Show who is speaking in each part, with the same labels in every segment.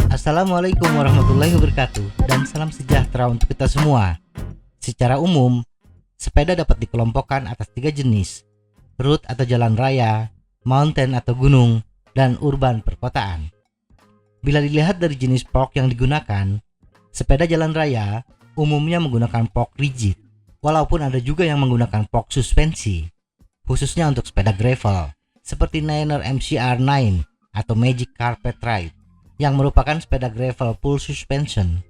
Speaker 1: Assalamualaikum warahmatullahi wabarakatuh dan salam sejahtera untuk kita semua. Secara umum, sepeda dapat dikelompokkan atas 3 jenis: road atau jalan raya, mountain atau gunung, dan urban perkotaan. Bila dilihat dari jenis fork yang digunakan, sepeda jalan raya umumnya menggunakan fork rigid, walaupun ada juga yang menggunakan fork suspensi, khususnya untuk sepeda gravel, seperti Niner MCR9 atau Magic Carpet Ride, yang merupakan sepeda gravel full suspension.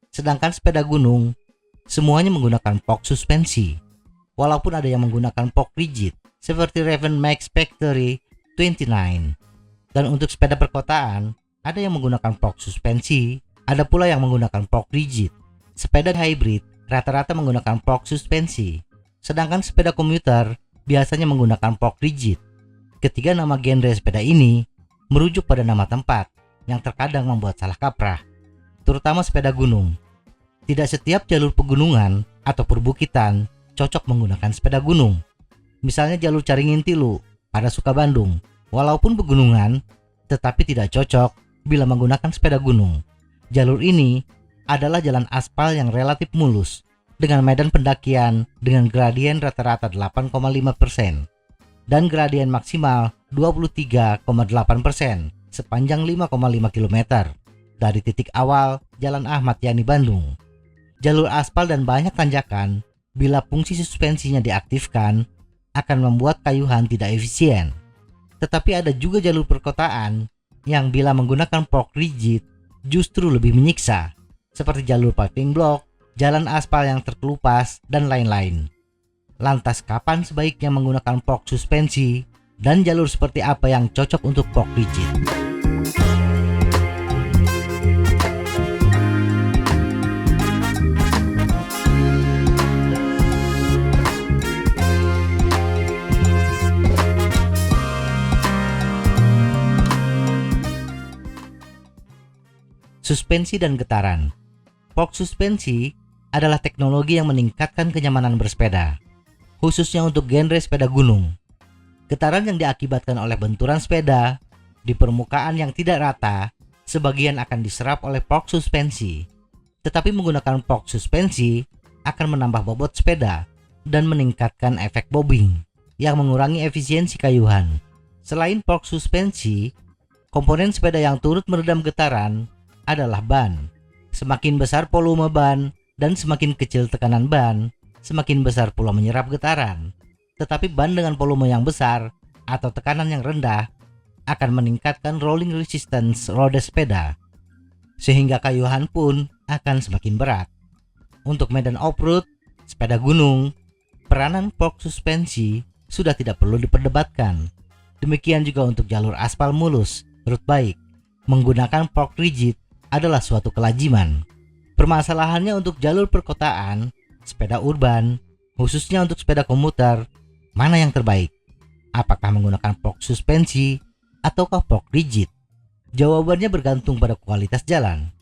Speaker 1: Sedangkan sepeda gunung, semuanya menggunakan fork suspensi, walaupun ada yang menggunakan fork rigid, seperti Raven Max Factory 29. Dan untuk sepeda perkotaan, ada yang menggunakan fork suspensi, ada pula yang menggunakan fork rigid. Sepeda hybrid rata-rata menggunakan fork suspensi, sedangkan sepeda komuter biasanya menggunakan fork rigid. Ketiga nama genre sepeda ini merujuk pada nama tempat yang terkadang membuat salah kaprah, terutama sepeda gunung. Tidak setiap jalur pegunungan atau perbukitan cocok menggunakan sepeda gunung. Misalnya jalur Caringin Tilu pada Sukabandung, walaupun pegunungan, tetapi tidak cocok bila menggunakan sepeda gunung. Jalur ini adalah jalan aspal yang relatif mulus, dengan medan pendakian dengan gradien rata-rata 8,5% dan gradien maksimal 23,8% sepanjang 5,5 km dari titik awal Jalan Ahmad Yani Bandung. Jalur aspal dan banyak tanjakan, bila fungsi suspensinya diaktifkan, akan membuat kayuhan tidak efisien. Tetapi ada juga jalur perkotaan yang bila menggunakan fork rigid justru lebih menyiksa, seperti jalur paving block, jalan aspal yang terkelupas, dan lain-lain. Lantas kapan sebaiknya menggunakan fork suspensi, dan jalur seperti apa yang cocok untuk fork rigid? Suspensi dan getaran. Fork suspensi adalah teknologi yang meningkatkan kenyamanan bersepeda, khususnya untuk genre sepeda gunung. Getaran yang diakibatkan oleh benturan sepeda di permukaan yang tidak rata, sebagian akan diserap oleh fork suspensi. Tetapi menggunakan fork suspensi akan menambah bobot sepeda dan meningkatkan efek bobbing yang mengurangi efisiensi kayuhan. Selain fork suspensi, komponen sepeda yang turut meredam getaran adalah ban. Semakin besar volume ban dan semakin kecil tekanan ban, semakin besar pula menyerap getaran. Tetapi ban dengan volume yang besar atau tekanan yang rendah akan meningkatkan rolling resistance roda sepeda, sehingga kayuhan pun akan semakin berat. Untuk medan off-road, sepeda gunung, peranan fork suspensi sudah tidak perlu diperdebatkan. Demikian juga untuk jalur aspal mulus, road bike, menggunakan fork rigid adalah suatu kelaziman. Permasalahannya untuk jalur perkotaan, sepeda urban, khususnya untuk sepeda komuter, mana yang terbaik? Apakah menggunakan fork suspensi ataukah fork rigid? Jawabannya bergantung pada kualitas jalan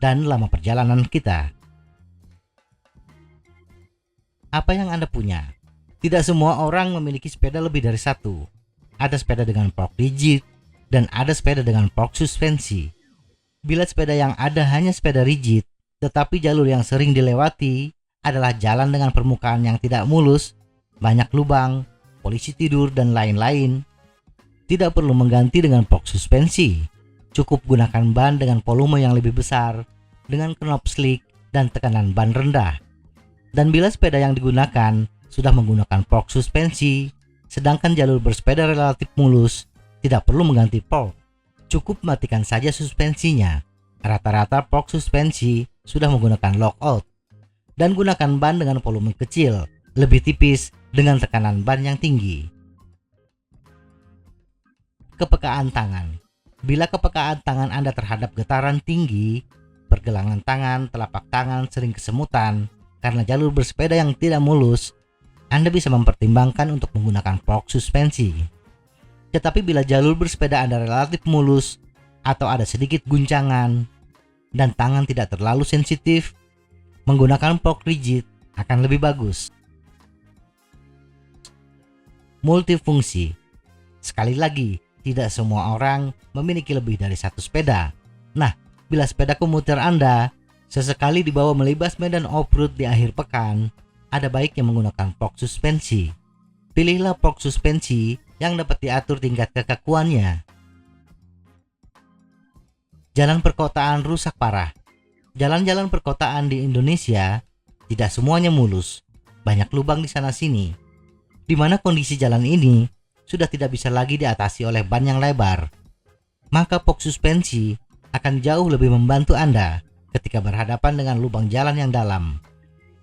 Speaker 1: dan lama perjalanan kita. Apa yang Anda punya? Tidak semua orang memiliki sepeda lebih dari satu. Ada sepeda dengan fork rigid dan ada sepeda dengan fork suspensi. Bila sepeda yang ada hanya sepeda rigid, tetapi jalur yang sering dilewati adalah jalan dengan permukaan yang tidak mulus, banyak lubang, polisi tidur, dan lain-lain, tidak perlu mengganti dengan fork suspensi. Cukup gunakan ban dengan volume yang lebih besar, dengan knop slick dan tekanan ban rendah. Dan bila sepeda yang digunakan sudah menggunakan fork suspensi, sedangkan jalur bersepeda relatif mulus, tidak perlu mengganti fork. Cukup matikan saja suspensinya. Rata-rata fork suspensi sudah menggunakan lockout. Dan gunakan ban dengan volume kecil, lebih tipis, dengan tekanan ban yang tinggi. Kepekaan tangan. Bila kepekaan tangan Anda terhadap getaran tinggi, pergelangan tangan, telapak tangan sering kesemutan karena jalur bersepeda yang tidak mulus, Anda bisa mempertimbangkan untuk menggunakan fork suspensi. Tetapi bila jalur bersepeda Anda relatif mulus atau ada sedikit guncangan dan tangan tidak terlalu sensitif, menggunakan fork rigid akan lebih bagus. Multifungsi. Sekali lagi, tidak semua orang memiliki lebih dari satu sepeda. Nah, bila sepeda komuter Anda sesekali dibawa melibas medan off-road di akhir pekan, ada baiknya menggunakan box suspensi. Pilihlah box suspensi yang dapat diatur tingkat kekakuannya. Jalan perkotaan rusak parah. Jalan-jalan perkotaan di Indonesia tidak semuanya mulus. Banyak lubang di sana-sini, di mana kondisi jalan ini sudah tidak bisa lagi diatasi oleh ban yang lebar. Maka box suspensi akan jauh lebih membantu Anda ketika berhadapan dengan lubang jalan yang dalam.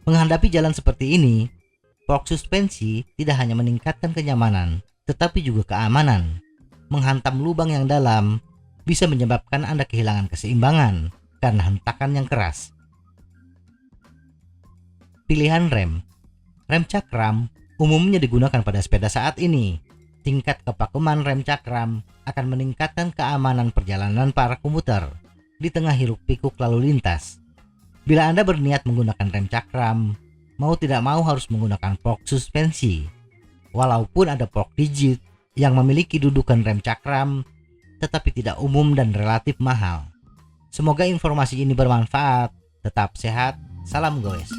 Speaker 1: Menghadapi jalan seperti ini, box suspensi tidak hanya meningkatkan kenyamanan, tetapi juga keamanan. Menghantam lubang yang dalam bisa menyebabkan Anda kehilangan keseimbangan karena hentakan yang keras. Pilihan rem. Rem cakram umumnya digunakan pada sepeda saat ini. Tingkat kepakeman rem cakram akan meningkatkan keamanan perjalanan para komuter di tengah hiruk-pikuk lalu lintas. Bila Anda berniat menggunakan rem cakram, mau tidak mau harus menggunakan box suspensi. Walaupun ada box rigid yang memiliki dudukan rem cakram, tetapi tidak umum dan relatif mahal. Semoga informasi ini bermanfaat. Tetap sehat, salam goes.